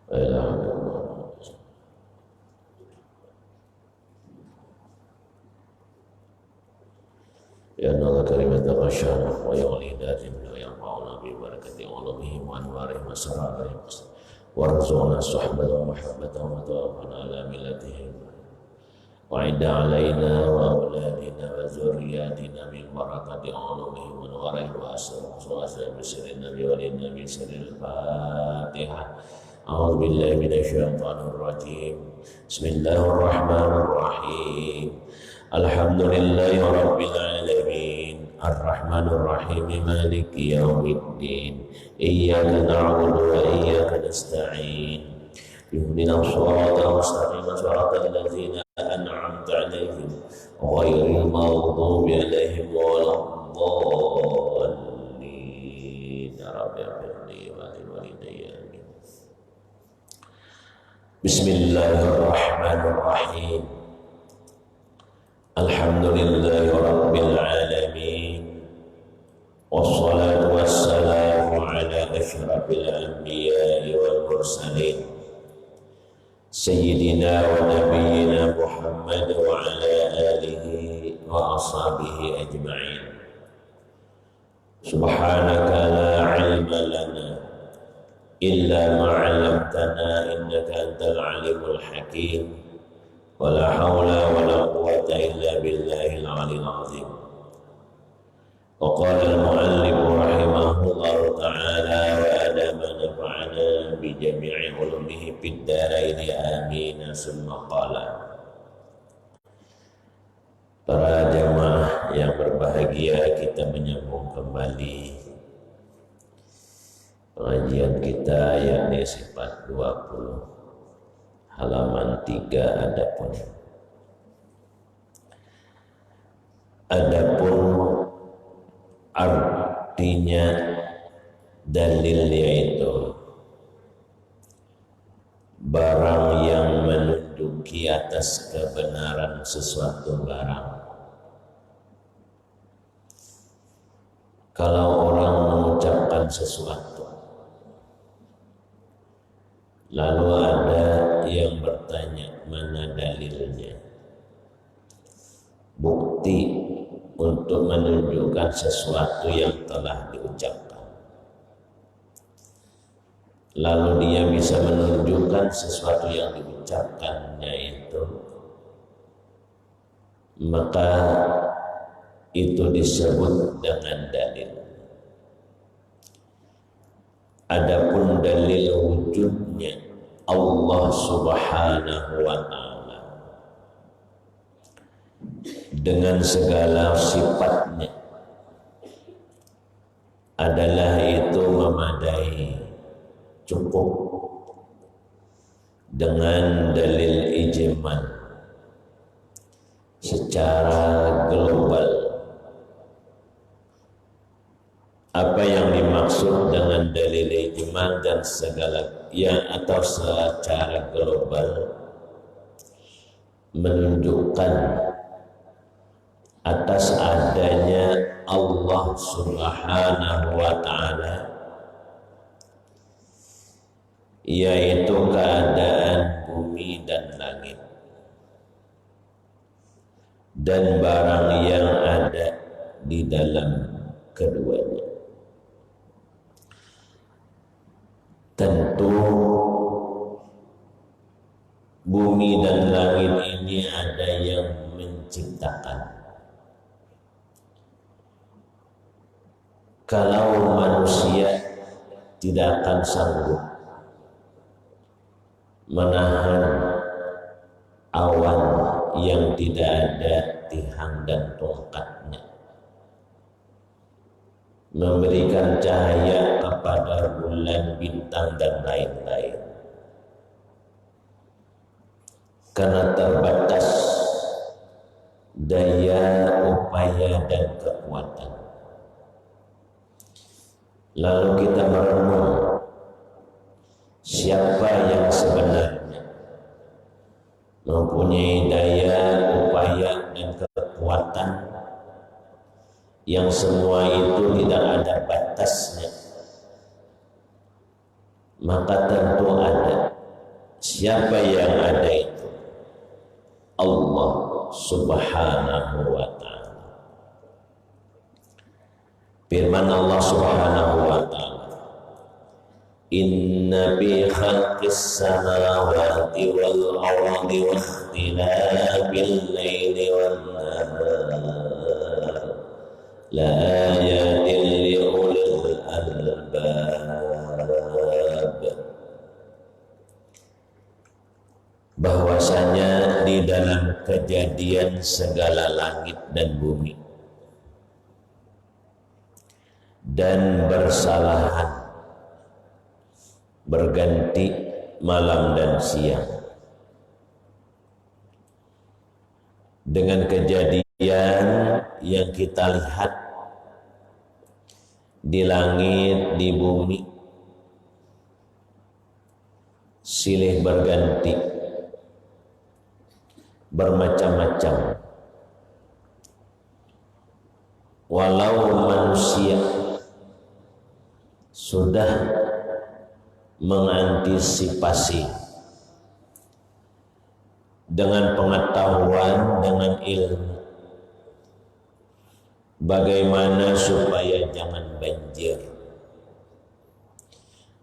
La ilaha illallah. Ya Allah karimata masyarakat wa yawlidatim wa yanfa'una bi barakati ulumihim wa anwarihim wa sararihim warzuqna suhbata wa mahabbata wa tawaffana ala millatihim wa idda alaina wa auladina wa zurriyatina min barakati ulumihim wa anwarihim wa asrarihim bisirri nabi wa nabi sirril fatihah. A'udzu billahi minasy syaithanir rajim. Bismillahir rahmanir rahim. Alhamdulillahi rabbil alamin. Ar-Rahmanir Rahim. Maliki yaumiddin. Iyyaka na'budu wa iyyaka nasta'in. Ihdinas siratal mustaqim, siratal ladzina an'amta 'alaihim ghairil maghdubi 'alaihim waladdallin. Rabbi wa walidayya. Bismillahirrahmanirrahim. Alhamdulillahi rabbil alamin. Wassalatu wassalamu ala asyrafil anbiya'i wal mursalin Sayyidina wa nabiyyina Muhammad wa ala alihi wa ashabihi ajma'in. Subhanaka la ilma lana illa ma'alamtana innaka antal alimul hakim. Wala hawla wala quwwata illa billahil aliyil azim. Wa qala al-muallif rahimahullahu ta'ala wa adama nafa'ana bi jami'i ulumihi fid dharain amin. Summa qala. Para jamaah yang berbahagia, kita menyambung kembali pengajian kita yakni sifat 20 halaman 3. Adapun artinya dalil yaitu barang yang menunjuki atas kebenaran sesuatu barang. Kalau orang mengucapkan sesuatu lalu ada yang bertanya mana dalilnya, bukti untuk menunjukkan sesuatu yang telah diucapkan, lalu dia bisa menunjukkan sesuatu yang diucapkannya itu, maka itu disebut dengan dalil. Adapun dalil wujudnya Allah Subhanahu wa ta'ala dengan segala sifatnya adalah itu memadai, cukup dengan dalil ijmal secara global. Apa yang dimaksud dengan dalil ijmal dan segala yang atau secara global menunjukkan atas adanya Allah Subhanahu wa ta'ala, yaitu keadaan bumi dan langit dan barang yang ada di dalam keduanya. Tentu bumi dan langit ini ada yang menciptakan. Kalau manusia tidak akan sanggup menahan awan yang tidak ada tihang dan tongkatnya, memberikan cahaya kepada bulan, bintang, dan lain-lain, karena terbatas daya, upaya, dan kekuatan. Lalu kita merenung siapa yang sebenarnya mempunyai daya, upaya, dan kekuatan yang semua itu tidak ada batasnya. Maka tentu ada Siapa yang ada itu? Allah Subhanahu wa ta'ala. Firman Allah Subhanahu wa ta'ala, inna bi khalqis samawati wal ardi wa ikhtilabil laili wan nahar la ayatin li ulil albab. Bahwasanya di dalam kejadian segala langit dan bumi dan bersalahan berganti malam dan siang dengan kejadian yang kita lihat di langit, di bumi, silih berganti, bermacam-macam. Walau manusia sudah mengantisipasi dengan pengetahuan, dengan ilmu, bagaimana supaya jangan banjir,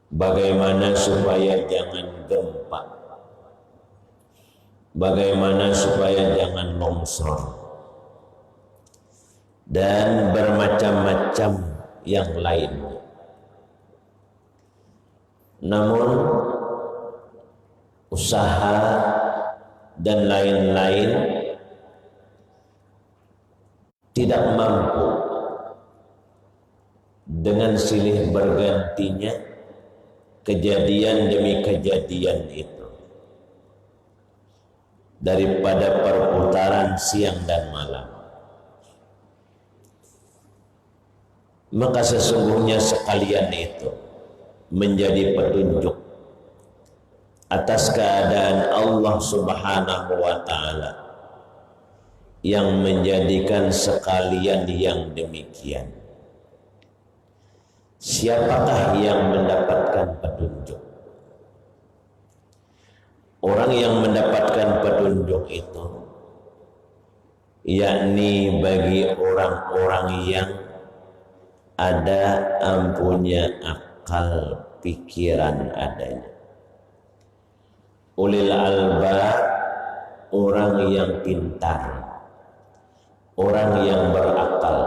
bagaimana supaya jangan gempa, bagaimana supaya jangan longsor, dan bermacam-macam yang lain. Namun usaha dan lain-lain tidak mampu dengan silih bergantinya kejadian demi kejadian itu, daripada perputaran siang dan malam. Maka sesungguhnya sekalian itu menjadi petunjuk atas keadaan Allah Subhanahu wa ta'ala yang menjadikan sekalian yang demikian. Siapakah yang mendapatkan petunjuk? Orang yang mendapatkan petunjuk itu yakni bagi orang-orang yang ada ampunya akal pikiran adanya. Ulil albab, orang yang pintar, orang yang berakal.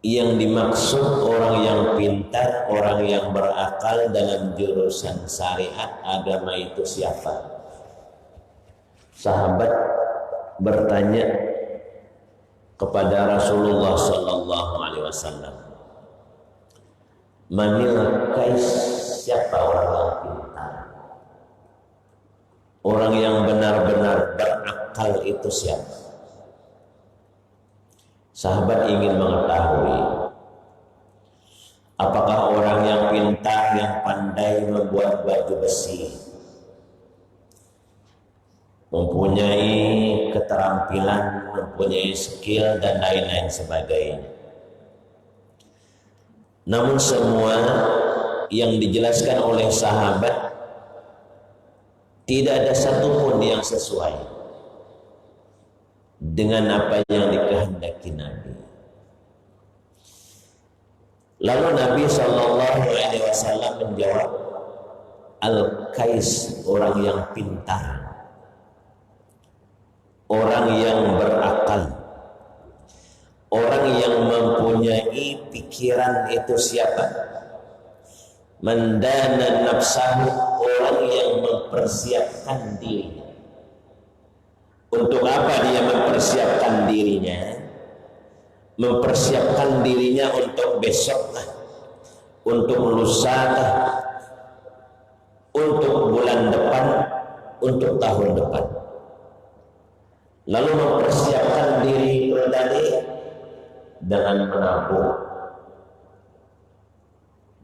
Yang dimaksud orang yang pintar, orang yang berakal dalam jurusan syariat agama itu siapa? Sahabat bertanya kepada Rasulullah sallallahu alaihi wasallam, manil kais, siapa orang yang pintar, orang yang benar-benar berakal itu siapa? Sahabat ingin mengetahui apakah orang yang pintar, yang pandai membuat baju besi, mempunyai keterampilan, mempunyai skill dan lain-lain sebagainya. Namun semua yang dijelaskan oleh sahabat tidak ada satupun yang sesuai dengan apa yang dikehendaki Nabi. Lalu Nabi SAW menjawab, Al-Kais, orang yang pintar, orang yang berakal, orang yang mempunyai pikiran itu siapa? Mendana nafsahu, orang yang mempersiapkan dirinya. Untuk apa dia mempersiapkan dirinya? Mempersiapkan dirinya untuk besok, untuk lusa, untuk bulan depan, untuk tahun depan. Lalu mempersiapkan diri tadi dengan menabung,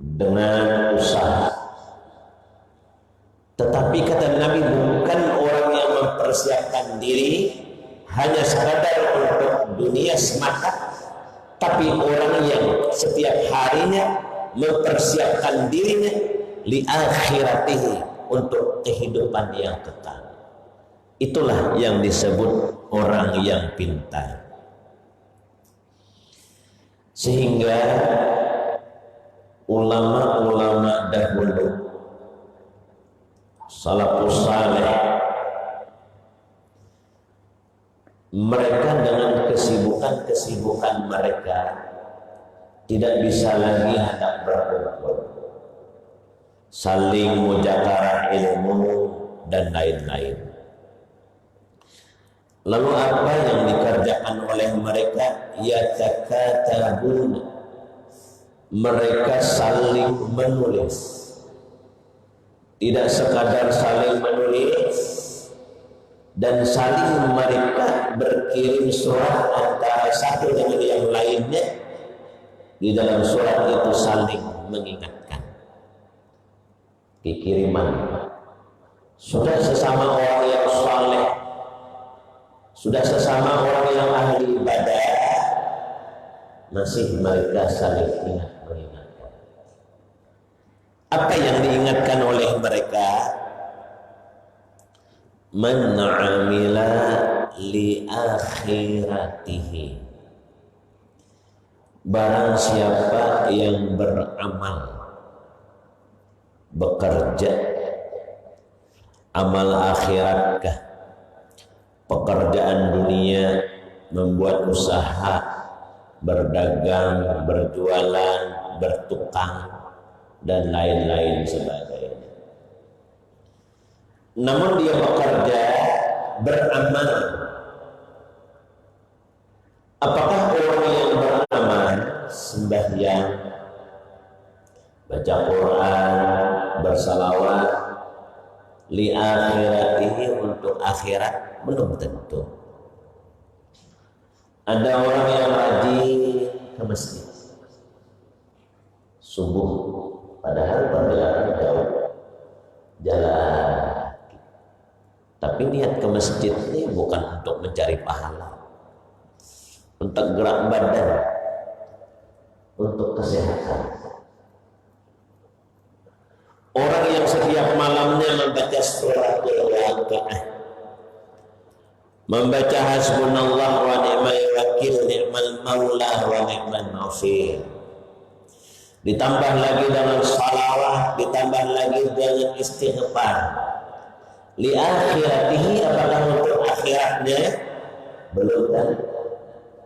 dengan usaha. Tetapi kata Nabi, bukan orang yang mempersiapkan diri hanya sekadar untuk dunia semata, tapi orang yang setiap harinya mempersiapkan dirinya li akhiratihi, untuk kehidupan yang kekal. Itulah yang disebut orang yang pintar. Sehingga ulama-ulama dahulu, salafus saleh, mereka dengan kesibukan mereka tidak bisa lagi hendak berkumpul, saling mujakarah ilmu dan lain-lain. Lalu apa yang dikerjakan oleh mereka? Yatakatabun, mereka saling menulis. Tidak sekadar saling menulis, dan saling mereka berkirim surat antara satu dengan yang lainnya. Di dalam surat itu saling mengingatkan. Kiriman. Sudah sesama orang yang saleh, sudah sesama orang yang ahli ibadah, masih mereka saling mengingatkan. Apa yang diingatkan oleh mereka? Man 'amila li akhiratihi, barang siapa yang beramal, bekerja, amal akhiratkah, pekerjaan dunia, membuat usaha, berdagang, berjualan, bertukang, dan lain-lain sebagainya. Namun dia bekerja, beramal. Apakah orang yang beramal, sembahyang, baca Quran, bersalawat, li akhiratihi, untuk akhirat? Belum tentu. Ada orang yang rajin ke masjid subuh, padahal perjalanan jauh, jalan, tapi niat ke masjid ini bukan untuk mencari pahala, untuk gerak badan, untuk kesehatan. Orang yang setiap malamnya membaca surat Al-Waqiah, membaca hasbunallah wa ni'mal wakil, ni'mal maula wa ni'mal nasir, ditambah lagi dengan salawat, ditambah lagi dengan istighfar, li akhiratihi, apakah untuk akhiratnya? Belum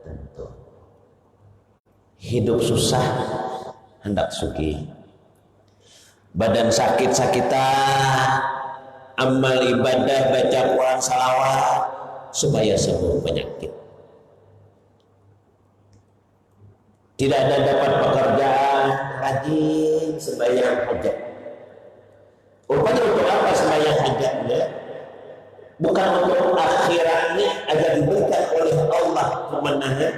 tentu. Hidup susah hendak sugih, badan sakit-sakitan, amal ibadah, baca Quran, salawat, supaya sembuh penyakit. Tidak ada dapat pekerjaan, rajin sembahyang hajat. Rupanya untuk apa sembahyang hajatnya? Bukan untuk akhiratnya agar diberikan oleh Allah kemenangan,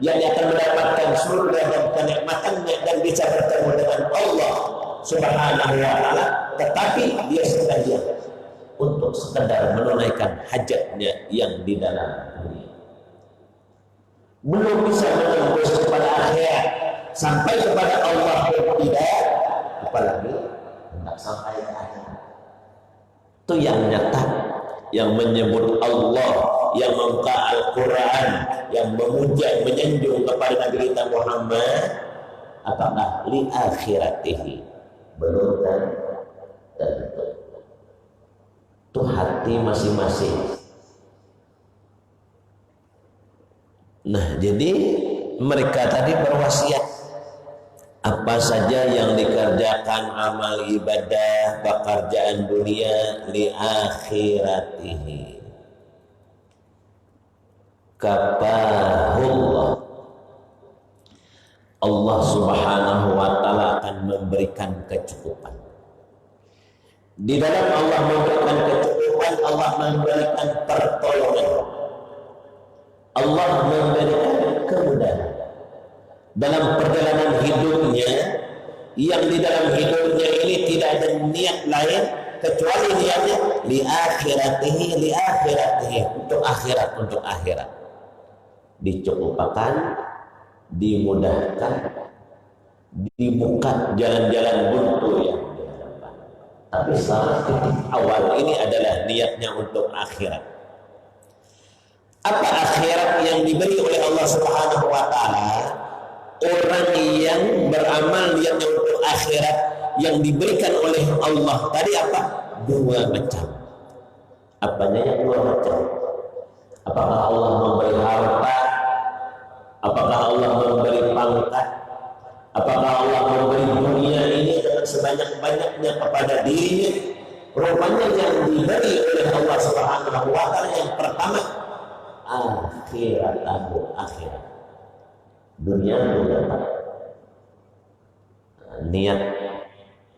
yang akan mendapatkan surga dan kenikmatannya dan bisa bertemu dengan Allah Subhanahu wa ta'ala, tetapi dia sengaja untuk sekedar menunaikan hajatnya yang di dalam dunia. Belum bisa menembus kepada akhirat, sampai kepada Allah pun tidak, apalagi hendak sampai ke akhirat. Itu yang nyata, yang menyebut Allah, yang membuka Al-Quran, yang memuja, menyanjung kepada Nabi kita Muhammad. Apakah li akhiratihi? Belum tentu. Itu hati masing-masing. Nah, jadi mereka tadi berwasiat, apa saja yang dikerjakan amal ibadah, pekerjaan dunia, li akhiratihi, kafahullah, Allah Subhanahu wa ta'ala akan memberikan kecukupan. Di dalam Allah memberikan kecukupan, Allah memberikan pertolongan, Allah memberikan kemudahan dalam perjalanan hidupnya, yang di dalam hidupnya ini tidak ada niat lain kecuali niatnya li akhiratihi, untuk akhirat, dicukupkan, dimudahkan, dibuka jalan-jalan buntu yang di hadapan. Tapi salah titik awal ini adalah niatnya untuk akhirat. Apa akhirat yang diberi oleh Allah Subhanahu wa taala? Orang yang beramal niatnya untuk akhirat yang diberikan oleh Allah tadi apa? Dua macam. Apanya yang dua macam? Apakah Allah memberi harta? Apakah Allah memberi pangkat? Apakah Allah memberi dunia ini dengan sebanyak-banyaknya kepada dirinya? Rupanya yang diberi oleh Allah Subhanahu wa taala yang pertama akhirat. Dunia dapat. Niat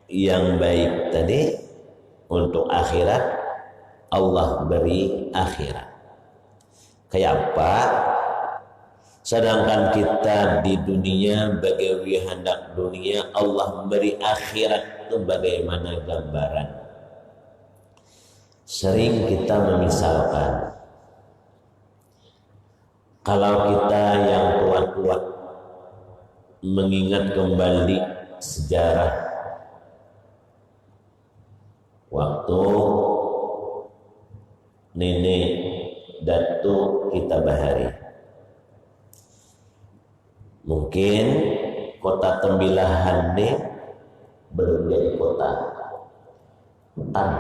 yang baik tadi untuk akhirat, Allah beri akhirat. Kayak apa? Sedangkan kita di dunia bagaimana hendak dunia, Allah beri akhirat itu bagaimana gambaran. Sering kita memisalkan, kalau kita yang tua-tua mengingat kembali sejarah waktu nenek Datuk kita Bahari, mungkin kota Tembilahan ini belum jadi kota hutan.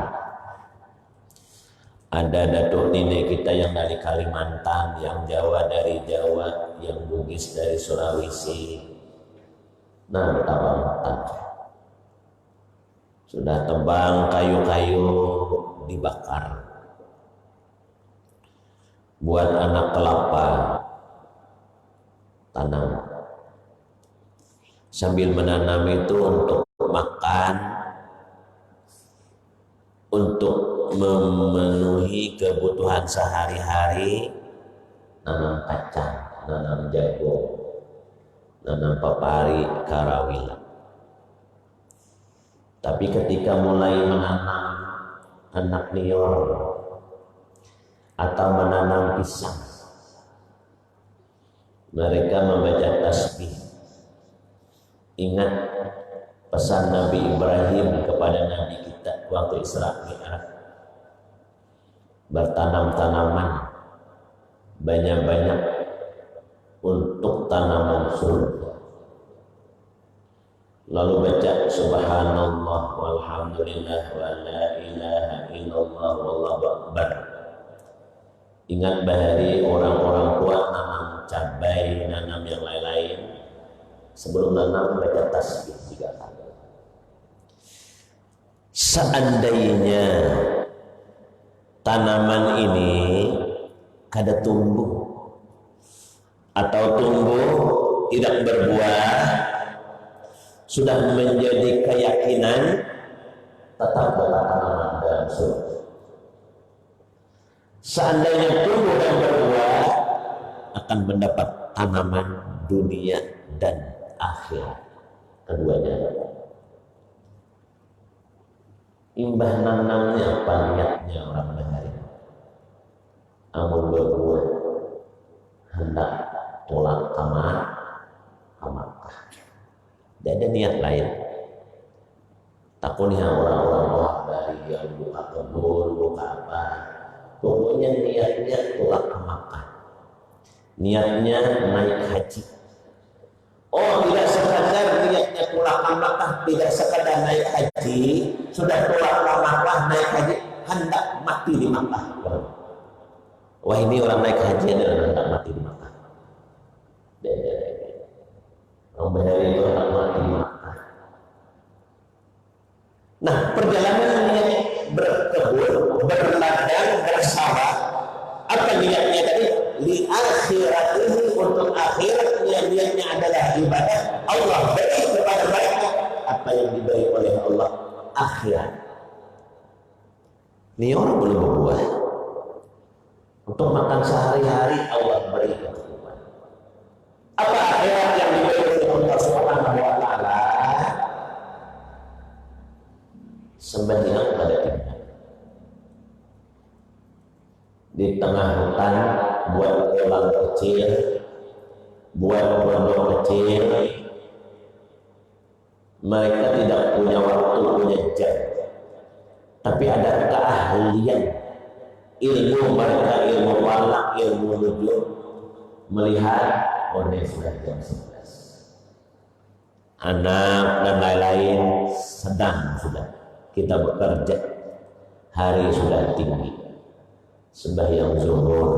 Ada Datuk nenek kita yang dari Kalimantan, yang Jawa dari Jawa, yang Bugis dari Sulawesi. Nah, betapa hutan. Sudah tebang kayu-kayu dibakar. Buat anak kelapa tanam. Sambil menanam itu untuk makan, untuk memenuhi kebutuhan sehari-hari, nanam kacang, nanam jagung, nanam papari, karawila. Tapi ketika mulai menanam anak lior atau menanam pisang, mereka membaca tasbih. Ingat pesan Nabi Ibrahim kepada Nabi kita waktu Isra Mi'raj. Bertanam tanaman banyak-banyak untuk tanaman surga. Lalu baca subhanallah walhamdulillah wa la ilaha illallah wallahu akbar. Ingat Bahari orang-orang tua nanam cabai, nanam yang lain-lain. Sebelum nanam baca tasbih 3 kali. Seandainya tanaman ini kada tumbuh atau tumbuh tidak berbuah, sudah menjadi keyakinan tetap dapat tanaman dalam surga. Seandainya tumbuh dan berbuah, akan mendapat tanaman dunia dan akhirat, keduanya. Imbah nanamnya apa niatnya orang Bahari? Amun berbuah hendak tolak kamar Makkah. Tidak ada niat lain. Takutnya orang-orang Bahari yang buka kebun, buka apa, pokoknya niatnya tolak ke Makkah. Niatnya naik haji. Oh, tidak sekadar niatnya tolak ke Makkah, tidak sekadar naik haji, sudah tolak ke Makkah, naik haji, hendak mati di Makkah. Wah, ini orang naik haji adalah hendak mati di Makkah. Orang Bahari itu hendak mati di Makkah. Nah, perjalanan niat berkebun, berladang, bersawah, apa niatnya tadi? Li akhiratihi, untuk akhiratnya, niatnya adalah ibadah. Allah beri kepada mereka apa yang diberi oleh Allah, akhirat. Ini orang belum berbuah. Untuk makan sehari-hari Allah beri kecukupan. Apa akhirat yang diberi oleh Allah Subhanahu wa taala? Sembahyang pada kita. Di tengah hutan buat kolam kecil, buat pondok kecil. Mereka tidak punya waktu, punya jam. tapi ada keahlian ilmu mereka, ilmu falak, ilmu nujum, melihat sudah jam 11, anak dan lain-lain sedang sudah kita bekerja, hari sudah tinggi, sembahyang zuhur,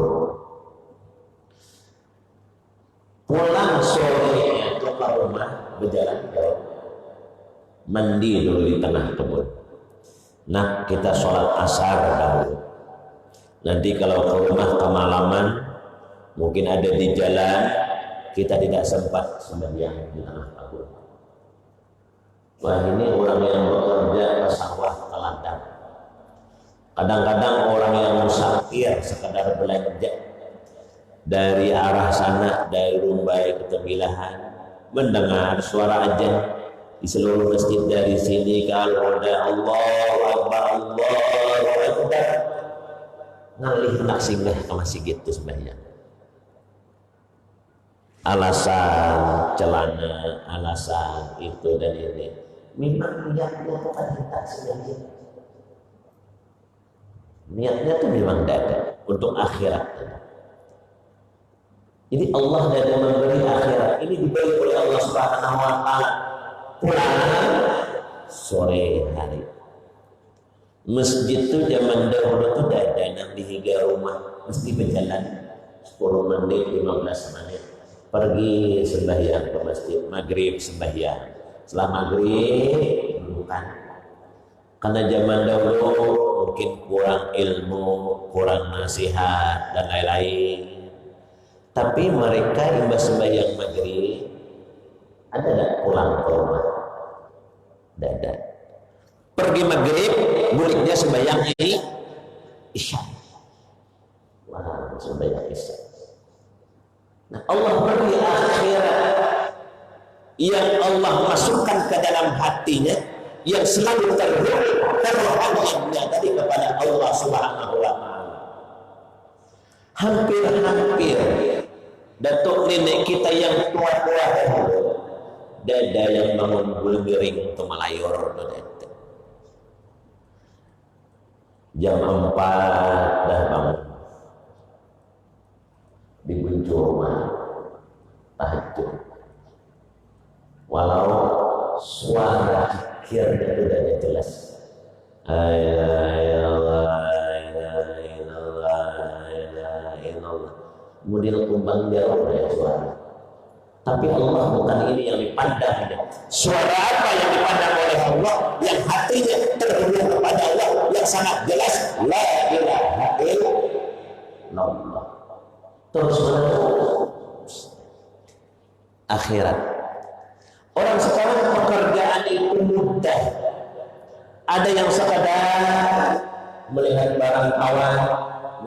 pulang sore itu ke rumah, berjalan jauh, mandi dulu di tengah kebun. Nah, kita sholat asar dahulu. Nanti kalau ke rumah kemalaman, mungkin ada di jalan, kita tidak sempat sembahyang di tengah kebun. Wah, ini orang yang bekerja ke sawah, ke ladang. Kadang-kadang orang yang musafir sekedar belanja dari arah sana, dari Rumbai ke Tembilahan, mendengar suara azan di seluruh masjid dari sini, kalau ada Allahu Akbar, Allahu Akbar, ngalih nak singgah ke masjid itu sembahyang. Alasan celana, alasan itu dan ini, memang niatnya bukan hendak sengaja. Niatnya itu memang dada untuk akhirat. Jadi Allah dada memberi akhirat ini diberi oleh Allah Subhanahu wa Ta'ala. Pulang sore hari. Masjid itu zaman dahulu itu dada nang di hingga rumah, mesti berjalan 10 menit, 15 menit. Pergi sembahyang ke masjid, maghrib sembahyang. Setelah maghrib bukan. Karena zaman dahulu mungkin kurang ilmu, kurang nasihat dan lain-lain. Tapi mereka imbas sembahyang maghrib ada tak pulang ke rumah? Tidak. Pergi maghrib, buliknya sembahyang ini isya. Wah, sembahyang isya. Nah, Allah beri akhirat yang Allah masukkan ke dalam hatinya, yang selalu terhadapnya tadi kepada Allah Subhanahu wa Ta'ala. Hampir datuk nenek kita yang tua-tua dada yang bangun bulgering itu melayur dada. Jam 4 dah bangun di kunci rumah tahajud, walau suara zikirnya sudah jelas, kemudian kumbang dia oleh suara. Tapi Allah bukan ini yang dipandang. Suara apa yang dipandang oleh Allah? Yang hatinya terhubung kepada Allah, yang sangat jelas, la ilaha illallah. Terus menerus akhirat. Orang sekarang pekerjaan itu mudah. Ada yang sekadar melihat barang awan,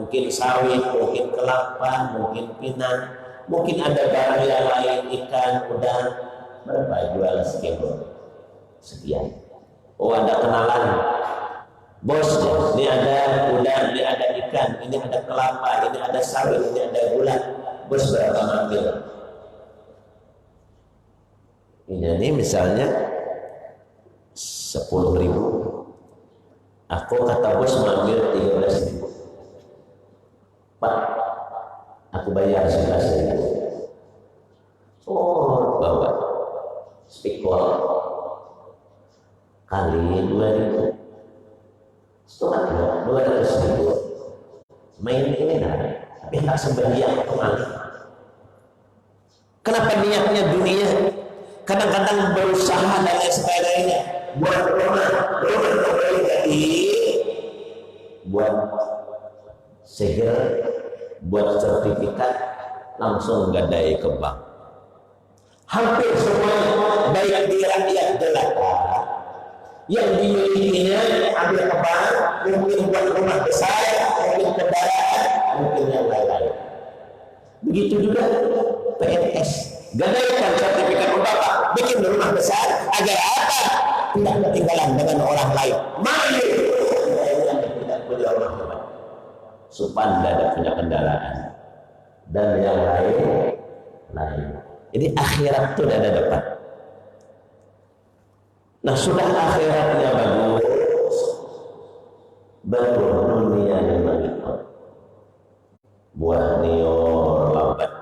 mungkin sawit, mungkin kelapa, mungkin pinang, mungkin ada barang yang lain, ikan, udang, berapa jual sekian. Oh, ada kenalan bosnya, ini ada udang, ini ada ikan, ini ada kelapa, ini ada sawit, ini ada gula. Bos berapa ngambil? Ini misalnya 10.000, aku kata bos mengambil 13.000. Pak, aku bayar 11.000. Oh, bawa spikol kali 2.000, setelah 200.000. Main ini tapi tak sembahyang kemana? Kenapa niatnya dunia? Kadang-kadang berusaha dan lain sebagainya, buat rumah jadi, buat segera, buat sertifikat, langsung gadai ke bank. Hampir semuanya, baik di rakyat jelata, yang dimilikinya ambil ke bank, mungkin buat rumah besar, mungkin kendaraan, mungkin yang lain-lain. Begitu juga PNS, gadaikan sertifikat bapak, bikin rumah besar, agar apa? Tidak ketinggalan dengan orang lain. Mari yang tidak punya rumah besar, Supan tidak punya kendaraan, dan yang lain. Jadi akhirat itu ada depan. Nah, sudah akhiratnya bagus, betul dunia memang itu buah nior lambat,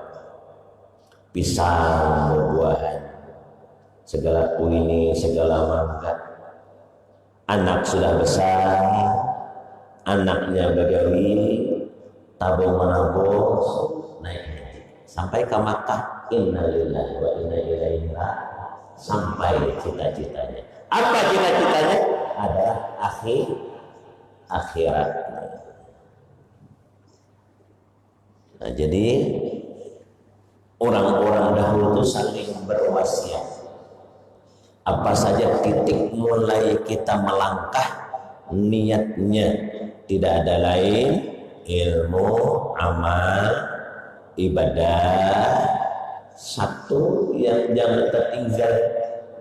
pisang berbuahan, segala kuini, segala mangga. Anak sudah besar, anaknya begawi, tabung menabung, naik sampai ke Makkah. Innalillahi wa inna ilaihi raji'un. Sampai cita-citanya. Apa cita-citanya? Adalah akhirat. Nah, jadi orang-orang dahulu itu saling berwasiat. Apa saja titik mulai kita melangkah, niatnya tidak ada lain, ilmu, amal, ibadah. Satu yang jangan tertinggal,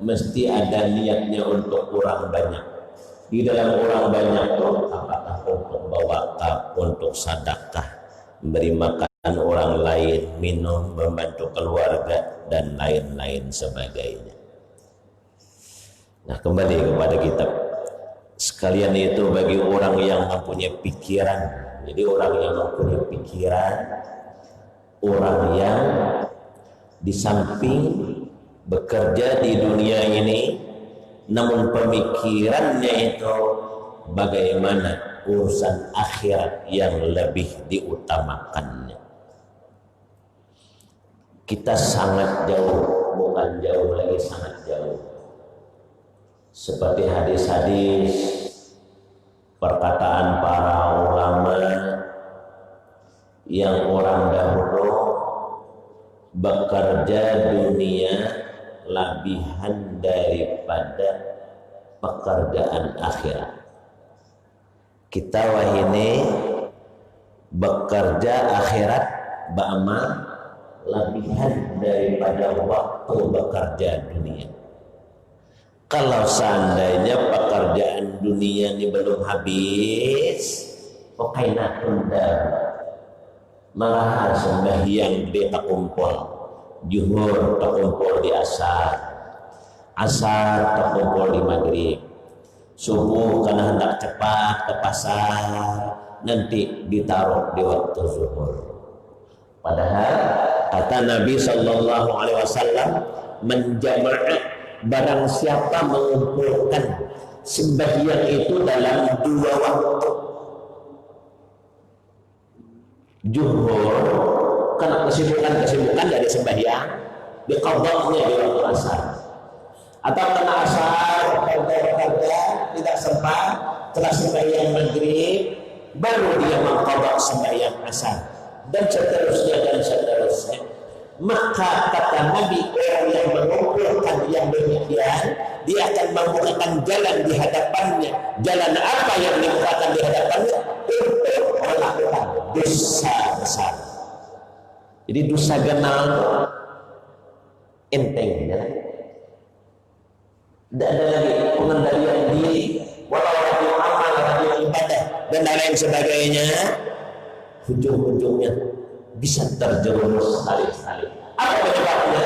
mesti ada niatnya untuk orang banyak. Di dalam orang banyak itu apakah untuk berwakaf, untuk sedekah, memberi makan orang lain, minum, membantu keluarga, dan lain-lain sebagainya. Nah, kembali kepada kitab. Sekalian itu bagi orang yang mempunyai pikiran. Jadi orang yang mempunyai pikiran, orang yang di samping bekerja di dunia ini, namun pemikirannya itu bagaimana urusan akhirat yang lebih diutamakannya. Kita sangat jauh, bukan jauh lagi, sangat jauh. Seperti hadis-hadis, perkataan para ulama yang orang dahulu bekerja dunia labihan daripada pekerjaan akhirat. Kita wahini bekerja akhirat ba'amal labihan daripada waktu bekerja dunia. Kalau seandainya pekerjaan dunia ini belum habis, pokaina tunda malah sembahyang di takumpul, zuhur takumpul di asar, asar takumpul di maghrib, subuh karena hendak cepat ke pasar, nanti ditaruh di waktu zuhur. Padahal kata Nabi Shallallahu Alaihi Wasallam, menjamaah, barang siapa mengumpulkan sembahyang itu dalam 2 waktu, zuhur karena kesibukan dari sembahyang, diqadha'nya di waktu asar, atau kena asar kerja tidak sempat, setelah sembahyang maghrib baru dia mengqadha' sembahyang asar, dan seterusnya. Maka kata Nabi, orang yang mengumpulkan yang demikian, dia akan membukakan jalan di hadapannya. Jalan apa yang dibukakan di hadapannya? Untuk melakukan dosa besar. Jadi dosa genal enteng, ya. Tidak ada lagi pengendalian diri, walau radio amal, radio ibadah, dan lain sebagainya. Ujung-ujungnya bisa terjerumus sekali-sekali. Apa penyebabnya?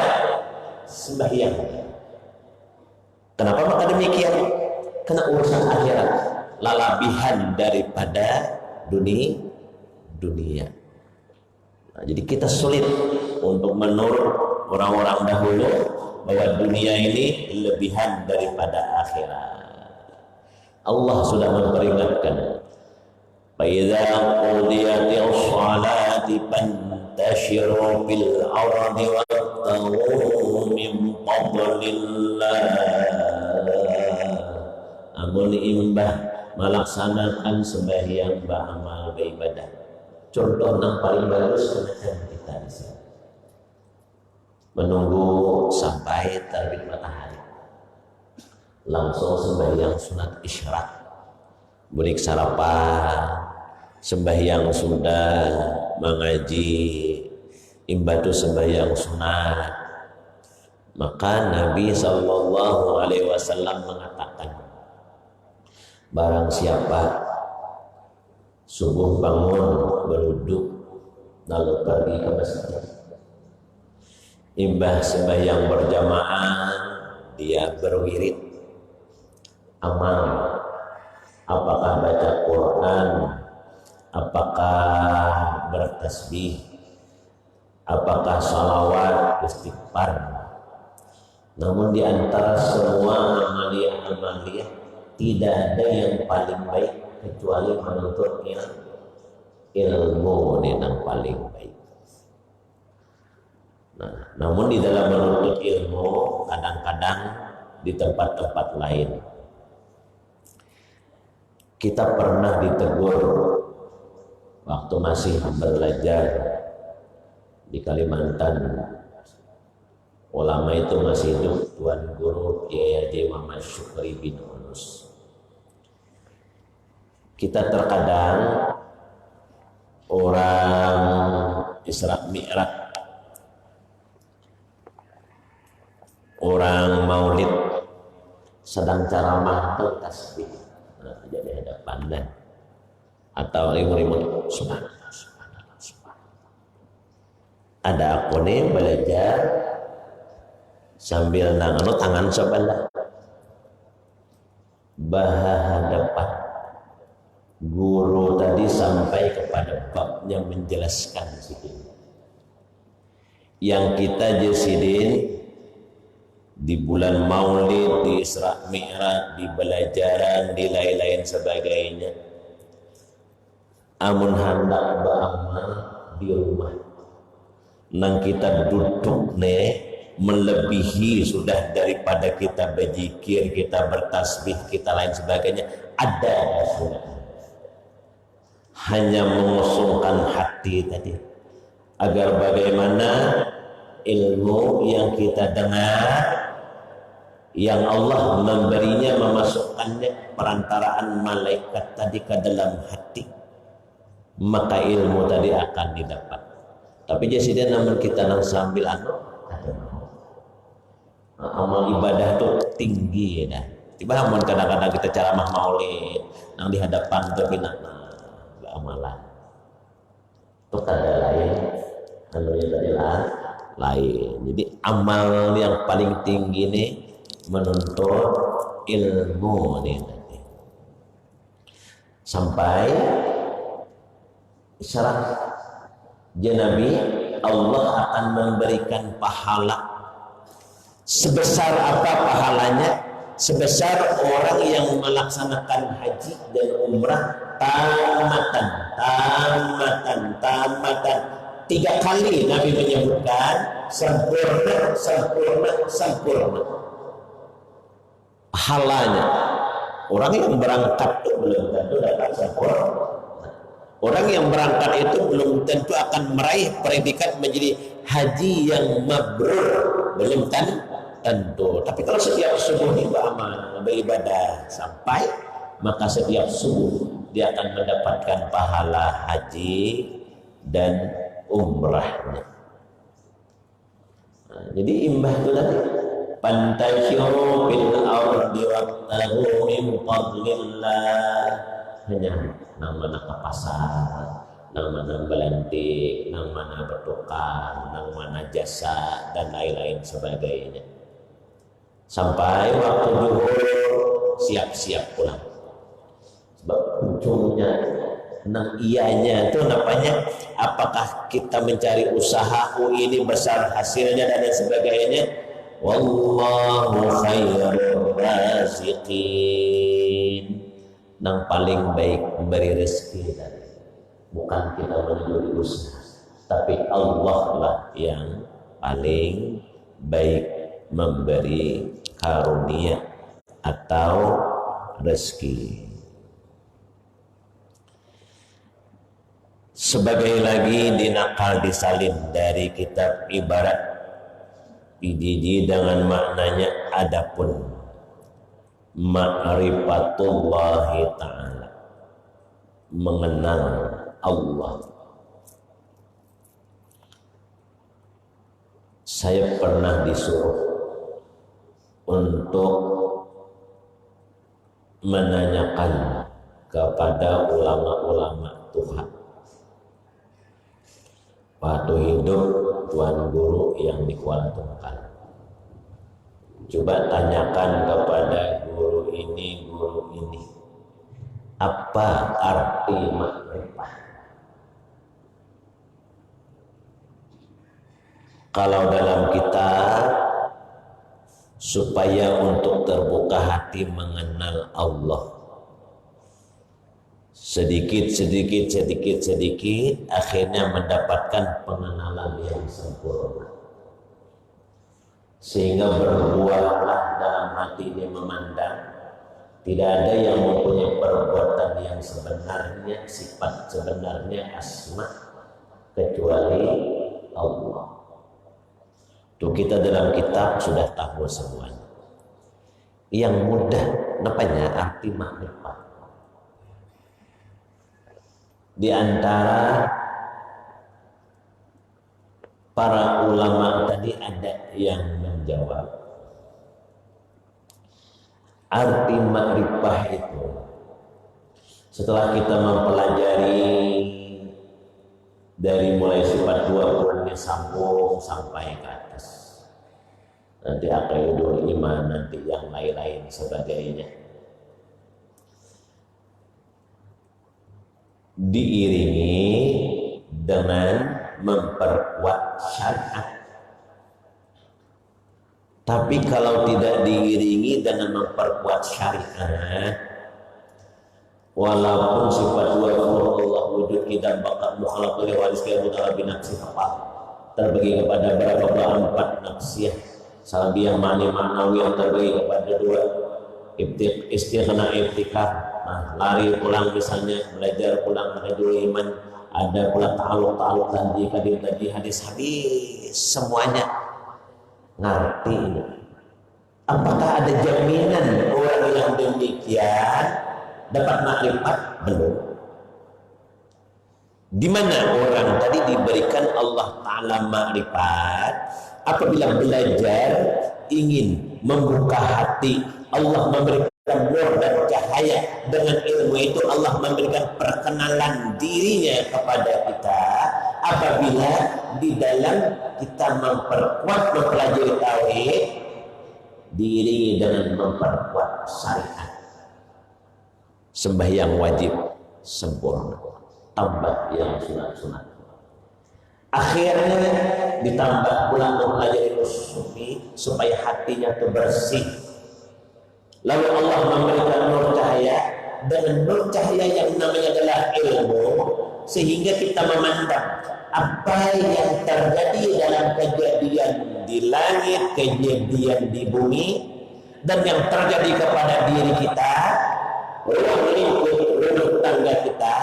Sembahyang. Kenapa maka demikian? Karena urusan akhirat lalabihan daripada dunia. Nah, jadi kita sulit untuk menurut orang-orang dahulu bahwa dunia ini lebihan daripada akhirat. Allah sudah memperingatkan, فَإِذَا قُضِيَتِ الصَّلَاةِ فَانْتَشِرُوا فِي الْأَرْضِ وَابْتَغُوا مِنْ فَضْلِ اللَّهِ. Amun imbah melaksanakan sembahyang ba'amal beribadah. Contoh yang paling bagus semacam kita di sini. Menunggu sampai terbit matahari, langsung sembahyang sunat isyraq, bulik sarapan, sembahyang sudah, mengaji, imbadu sembahyang sunat. Maka Nabi Shallallahu Alaihi Wasallam mengatakan, barang siapa subuh bangun berwudu lalu pergi ke masjid, imbah sembahyang berjamaah, dia berwirid amal, Apakah baca Quran, apakah bertasbih, apakah salawat, istighfar. Namun di antara semua amalia-amalia tidak ada yang paling baik kecuali menuntut ilmu yang paling baik. Nah, namun di dalam menuntut ilmu kadang-kadang di tempat-tempat lain kita pernah ditegur waktu masih belajar di Kalimantan. Ulama itu masih hidup, Tuan Guru Kiai Haji Muhammad Syukri bin Unus. Kita terkadang orang Isra Mi'raj, orang Maulid sedang ceramah atau tasbih, jadi ada pandan atau rimu-rimu subhanallah, subhanallah, subhanallah. Ada aku nih belajar sambil nanganu tangan sebelah bahadapan guru tadi sampai kepada babnya menjelaskan sedikit yang kita jasidin di bulan Maulid, di Isra Mi'raj, di belajaran, di lain-lain sebagainya. Amun hendak beramal di rumah, nang kita duduk melebihi sudah daripada kita berzikir, kita bertasbih, kita lain sebagainya. Ada sudah. Hanya mengosongkan hati tadi, agar bagaimana ilmu yang kita dengar, yang Allah memberinya, memasukkannya perantaraan malaikat tadi ke dalam hati, maka ilmu tadi akan didapat. Tapi jadi namun kita nang sambil amal ibadah itu tinggi dah. Tiba namun kadang-kadang kita ceramah maulid nang di hadapan terbinak amalan itu kada lain, anunya tadi lain. Jadi amal yang paling tinggi ini menuntut ilmu nih tadi. Sampai syarat Nabi, Allah akan memberikan pahala sebesar apa pahalanya? Sebesar orang yang melaksanakan haji dan umrah tamatan 3 kali. Nabi menyebutkan sempurna pahalanya. Orang yang berangkat itu belum tentu dapat sempurna. Orang yang berangkat itu belum tentu akan meraih predikat menjadi haji yang mabrur, belum tentu. Tapi kalau setiap subuh beramal, beribadah sampai, maka setiap subuh dia akan mendapatkan pahala haji dan umrahnya. Nah, jadi imbah itu tadi, pantasyiru fil ardi wabtaghu min fadlillah. Hanya nang mana ke pasar, nang mana belantik, nang mana bertukang, nang mana jasa dan lain-lain sebagainya. Sampai waktu zuhur siap-siap pulang. Sebab ujungnya nang ianya itu namanya, apakah kita mencari usaha ini besar hasilnya dan lain sebagainya. Wallahu khairur raziqin. Nang paling baik memberi rezeki tadi bukan kita mencuri usaha, tapi Allah lah yang paling baik memberi karunia atau rezeki. Sebagai lagi dinakal disalin dari kitab ibarat PJJ dengan maknanya adapun ma'rifatullahi ta'ala, mengenal Allah. Saya pernah disuruh untuk menanyakan kepada ulama-ulama Tuhan waktu hidup Tuan Guru yang di Kuala Tungkal. Coba tanyakan kepada guru ini Apa arti makrifah? Kalau dalam kitab, supaya untuk terbuka hati mengenal Allah, sedikit, akhirnya mendapatkan pengenalan yang sempurna. Sehingga berbuahlah dalam hati ini memandang, tidak ada yang mempunyai perbuatan yang sebenarnya, sifat sebenarnya asma, kecuali Allah. Itu kita dalam kitab sudah tahu semuanya. Yang mudah, namanya arti makrifat. Di antara para ulama tadi ada yang menjawab, arti makrifah itu setelah kita mempelajari dari mulai sifat 20-nya sambung sampai ke atas, nanti aqidul iman, nanti yang lain-lain sebagainya, diiringi dengan memperkuat syariat. Tapi kalau tidak diiringi dengan memperkuat syariat, walaupun sifat dua Allah wujud kita bakat mukhalafah li waris kaya mutala binafsi apa terbagi kepada berapa empat nafsiyah, salbiyah, mani, ma'nawiyah, terbagi kepada dua, istighna, ibtikar. Nah, lari pulang misalnya, belajar pulang menuju iman, ada pula ta'aluk tadi hadis-hadis, semuanya ngerti. Apakah ada jaminan orang yang demikian dapat makrifat? Belum. Di mana orang tadi diberikan Allah Ta'ala makrifat apabila belajar ingin membuka hati, Allah memberikan nur dan cahaya. Dengan ilmu itu Allah memberikan perkenalan dirinya kepada kita. Apabila di dalam kita memperkuat mempelajari tauhid, diiringi dengan memperkuat syariat, sembahyang wajib sempurna, tambah yang sunat-sunat, akhirnya ditambah pula mempelajari sufi supaya hatinya itu bersih. Lalu Allah memberikan nur cahaya, dengan nur cahaya yang namanya adalah ilmu, sehingga kita memandang apa yang terjadi dalam kejadian di langit, kejadian di bumi, dan yang terjadi kepada diri kita, ruang lingkup rumah tangga kita,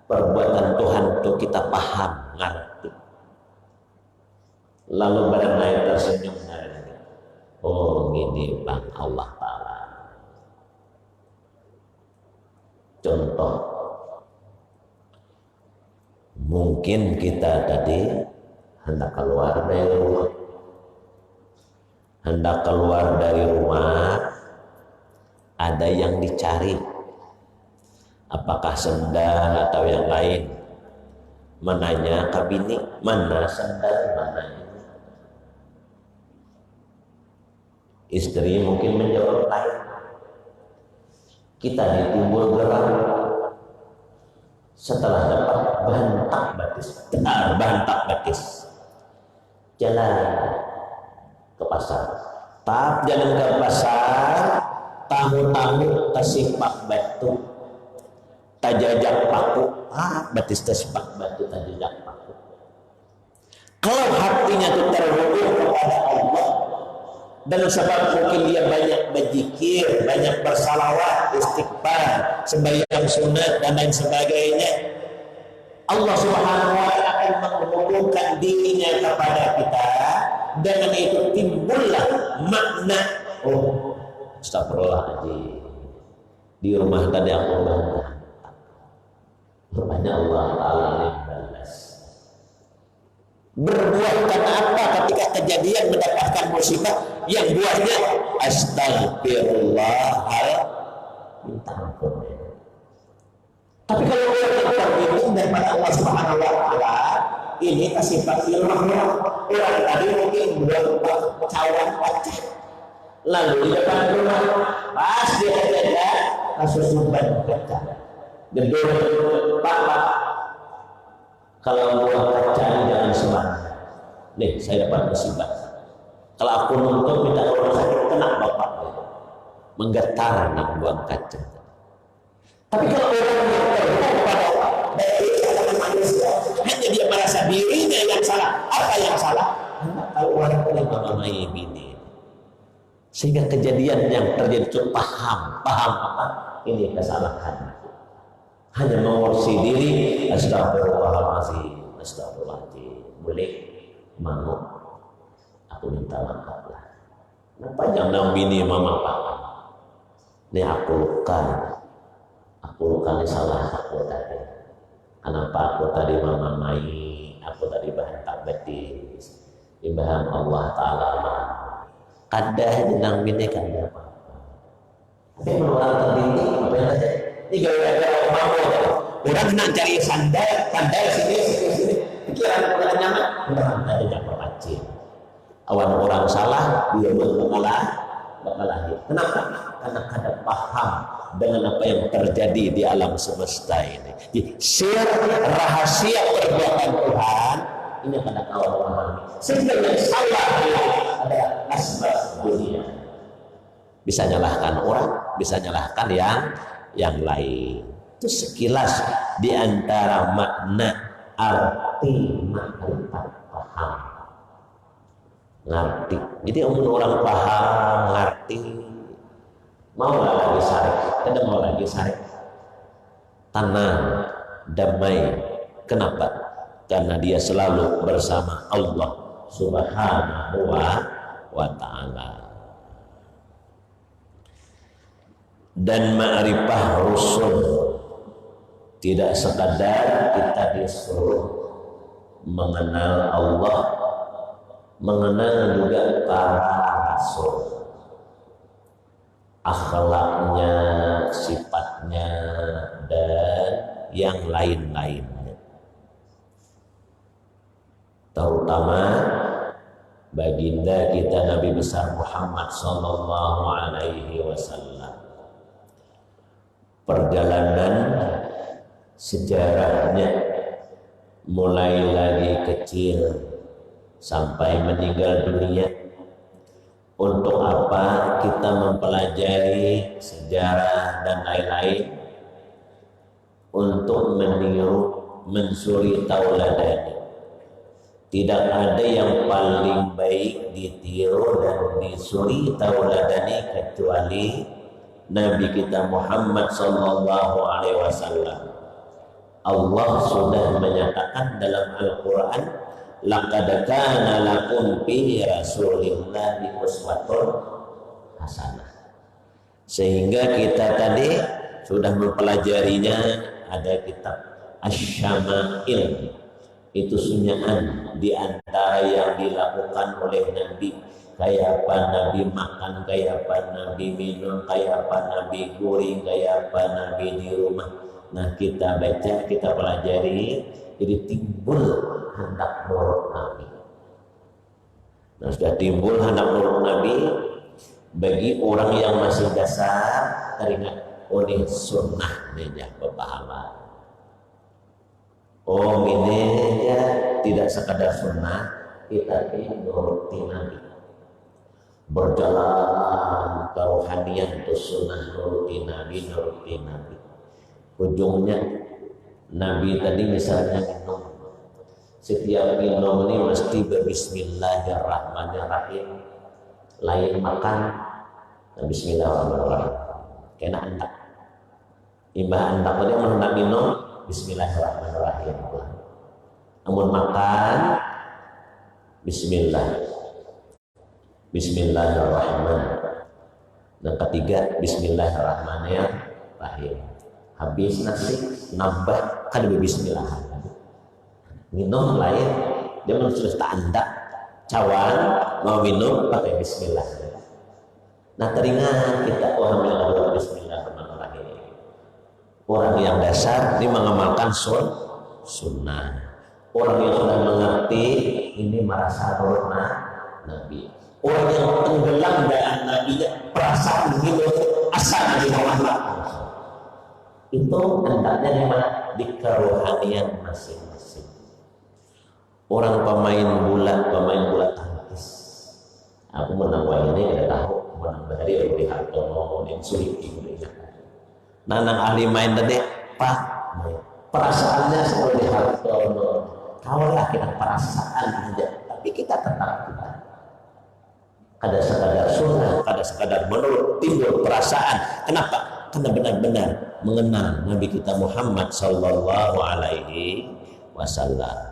perbuatan Tuhan itu kita paham, ngerti. Lalu badan lain tersenyum, oh gini Bang Allah Ta'ala. Contoh, mungkin kita tadi hendak keluar dari rumah, ada yang dicari, apakah sendal atau yang lain, menanya ke bini, mana sendal, mana ini. Istri mungkin menjawab lain. Kita ditimbul gerak setelah dapat bantak batis, jalan ke pasar. Tahap jalan ke pasar, tamu-tamu tasifak batu, tajajak paku, batis tasifak batu, tajajak paku. Kalau hatinya itu terhubung kepada Allah, dan sebab mungkin dia banyak berzikir, banyak bersalawat, istighfar, sembahyang sunat dan lain sebagainya, Allah Subhanahu wa Ta'ala akan menghubungkan dirinya kepada kita. Dengan itu timbullah makna, oh astagfirullahaladzim, di rumah tadi aku bantah, rupanya Allah Ta'ala yang balas. Berbuat karena apa ketika kejadian mendapatkan musibah, yang buahnya astagfirullah, minta ampun. Tapi kalau orang yang terhitung daripada Allah Subhanahu wa Ta'ala, ini kasih ilmunya. Orang tadi mungkin buat cawan pacar, lalu di depan rumah pas dia jalan kasus ban kaca. Gedor Pak, kalau buang kaca jangan sembarangan. Nih, saya dapat musibah. Kalau aku nuntut minta orang sakit, kena bapak. Menggetar nak buang kaca. Tapi kalau orang yang terhubung pada dari manusia, hanya dia merasa dirinya yang salah. Apa yang salah? Kalau orang boleh memahami ini. Sehingga kejadian yang terjadi itu paham apa ini kesalahan. Hanya mengurusi diri, astagfirullahaladzim, astagfirullahaladzim. Boleh mau aku minta maaf lah. Kenapa jangan bini mama papa? Ini aku luka salah aku tadi. Kenapa aku tadi mama mai, aku tadi bahan tak betis. Ibahan Allah Ta'ala kadah jenang bini kan apa? Tapi menurut tadi apa yang ada? Ini gara-gara mau orang hendak cari sandal sini. Pikiran orang nyaman, orang tidak berpacin. Awan orang salah, dia berkalahi. Kenapa? Karena kada paham dengan apa yang terjadi di alam semesta ini. Jadi, rahasia perbuatan Tuhan ini kada kawan orang. Sehingga yang salah ada asbab dunia. Bisa nyalahkan orang, bisa nyalahkan yang lain. Itu sekilas di antara makna arti makrifat paham. Ngerti. Jadi orang paham, ngerti, mau lagi syarek, tidak mau lagi syarek. Tenang, damai. Kenapa? Karena dia selalu bersama Allah Subhanahu wa Ta'ala. Dan ma'rifah rusul tidak sekadar kita disuruh mengenal Allah, mengenal juga para rasul, akhlaknya, sifatnya, dan yang lain-lainnya. Terutama baginda kita Nabi besar Muhammad sallallahu alaihi wasallam. Perjalanan sejarahnya mulai lagi kecil sampai meninggal dunia. Untuk apa kita mempelajari sejarah dan lain-lain? Untuk meniru, mensuri tauladani. Tidak ada yang paling baik ditiru dan disuri tauladani kecuali Nabi kita Muhammad sallallahu alaihi wasallam. Allah sudah menyatakan dalam Al-Qur'an, laqad kana lakum fi rasulillahi uswatun hasanah. Sehingga kita tadi sudah mempelajarinya, ada kitab Asy-Syama'il. Itu sunnah di antara yang dilakukan oleh Nabi. Kayak apa Nabi makan, kayak apa Nabi minum, kayak apa Nabi guring, kayak apa Nabi di rumah. Nah kita baca, kita pelajari, jadi timbul hendak nurut Nabi. Nah sudah timbul hendak nurut Nabi, bagi orang yang masih dasar teringat oleh sunnah dia berpahala. Oh ini ya tidak sekadar sunnah, kita nuruti Nabi. Berjalan kerohanian itu sunnah nuruti Nabi. Ujungnya Nabi tadi misalnya minum, setiap minum ini mesti berbismillahirrahmanirrahim. Lain makan bismillahirrahmanirrahim. Kena andak. Imbah andak dia hendak minum bismillahirrahmanirrahim. Namun makan Bismillahirrahmanirrahim. Yang ketiga Bismillahirrahmanirrahim. Habis nasi nambah kan bismillah. Minum lain dia sudah tak andak cawan mau minum pakai bismillah. Nah teringat kita orang yang ada bismillahirrahmanirrahim. Orang yang dasar ini mengamalkan sunnah. Orang yang sudah mengerti ini merasa nurut Nabi. Orang yang tenggelam dalam Nabi perasaan gitu asal Nabi Muhammad. Itu hendaknya di mana? Di kerohanian masing-masing. Orang pemain bola tangkis, aku menang ini tidak tahu menang dari Rudi Hartono dan Suliki mereka. Nanang ahli main tadi pak perasaannya seperti Hartono. Kaulah kita perasaan aja, tapi kita tetap kita. Kada sekadar sunnah, kada sekadar menurut timbul perasaan. Kenapa? Karena benar-benar mengenal Nabi kita Muhammad Sallallahu Alaihi Wasallam.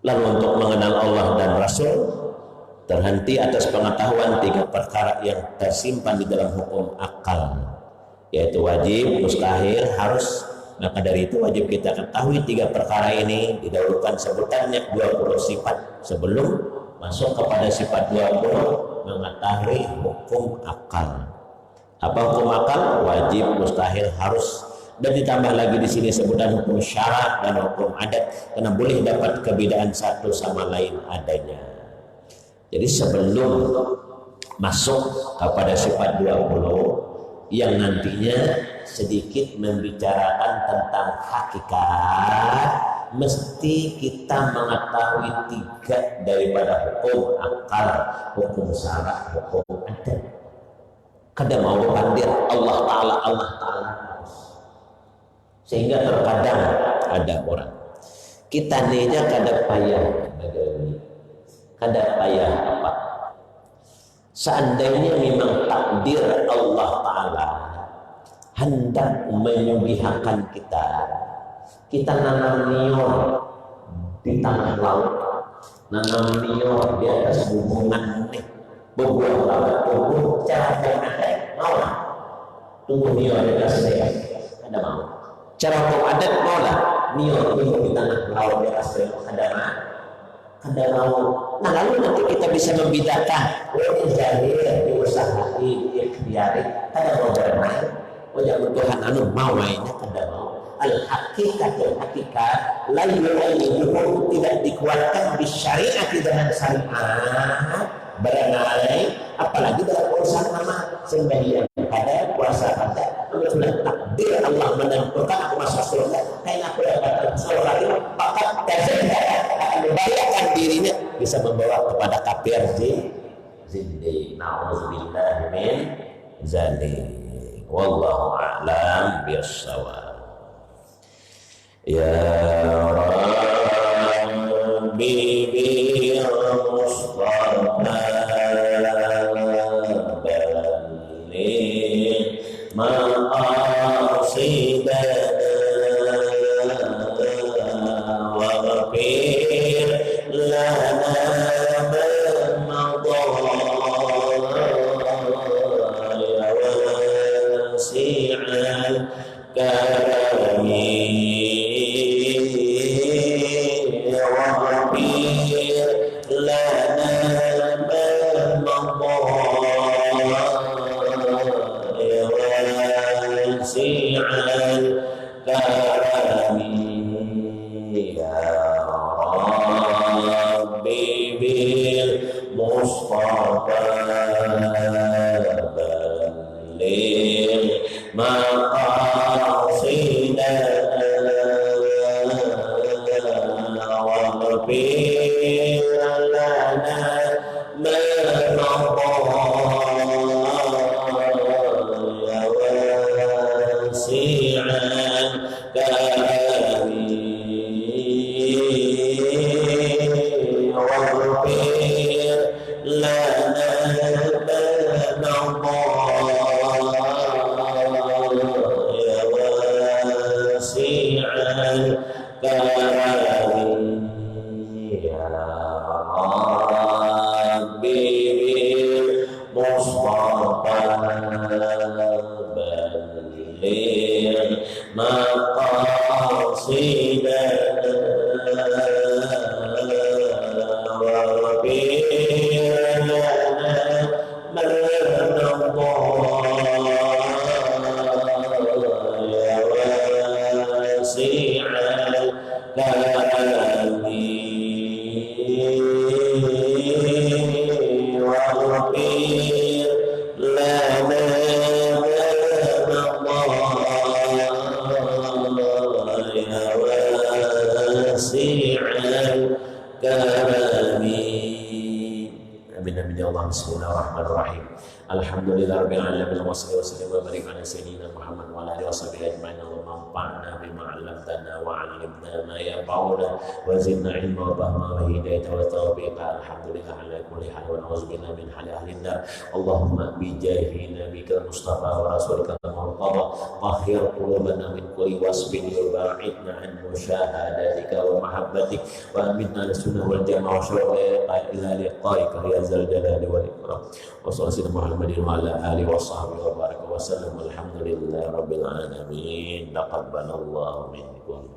Lalu untuk mengenal Allah dan Rasul, terhenti atas pengetahuan 3 perkara yang tersimpan di dalam hukum akal, yaitu wajib, mustahil, harus. Maka dari itu wajib kita ketahui 3 perkara ini. Didahulukan sebutannya 20 sifat sebelum masuk kepada sifat 20 mengetahui hukum akal. Apa hukum akal? Wajib, mustahil, harus, dan ditambah lagi di sini sebutan hukum syarat dan hukum adat, karena boleh dapat kebedaan satu sama lain adanya. Jadi sebelum masuk kepada sifat 20 yang nantinya sedikit membicarakan tentang hakikat, mesti kita mengetahui 3 daripada hukum akal, hukum syarat, hukum adat. Kada mau hadir Allah Ta'ala, sehingga terkadang ada orang kita nih kada payah negeri, kada payah apa. Seandainya memang takdir Allah Ta'ala hendak menyugihakan kita nanam nior di tengah laut, nanam nior di atas hubungan nih, berbuah laut, tumbuh cara adat, mau lah tumbuh nior di atas saya, ada mau. Cara hukum adat mau lah nior tumbuh di tengah laut di atas saya, ada mau. Nah lalu nanti kita bisa membedakan, ini jahil, diusahakan, diikhtiari, ada mau bermain, jangan Tuhan anu mau mainnya, kada mau. Al-hakikat lain tidak dikuatkan di syariat dengan syariat berenai, apalagi dalam urusan nama sembahyang pada puasa pada sudah takdir Allah menentukan aku masuk surga, kayak aku dapat sholat itu, maka akan membahayakan dirinya, bisa membawa kepada kafir zindi. Na'udzubillah min zalik. Wallahu a'lam bishawab. Ya Rabbi bil Mustafa balligh maqasidana waghfir lana ma madha ya wasi'al karami يا واسع الكرم. Amin amin ya Allah. Bismillahirrahmanirrahim. Alhamdulillahirabbil alamin wa sallallahu wa barik ala sayyidina Muhammad wa ala alihi washabihi ajmain. Allahumma anfa'na bima 'allamtana wa 'allimna ma yanfa'una wa zidna ilma wa fahma wa hidayatan wa tawfiqa. Alhamdulillah ala kulli hal wa na'udzubillahi min hali ahli an-nar. Allahumma bi jahi nabiyika Mustafa wa rasulika al-murtada tahhir qulubana min kulli wasbin wa ba'idna an musyahadatika wa mahabbatik wa aminna ala sunnah wal jamaah wa ila liqa'ika ya zal jalali wal ikram. Wa sallallahu Muhammadin wa ala alihi wa sahbihi wa baraka wa sallam. Alhamdulillahi rabbil alamin. Taqabbalallahu minkum.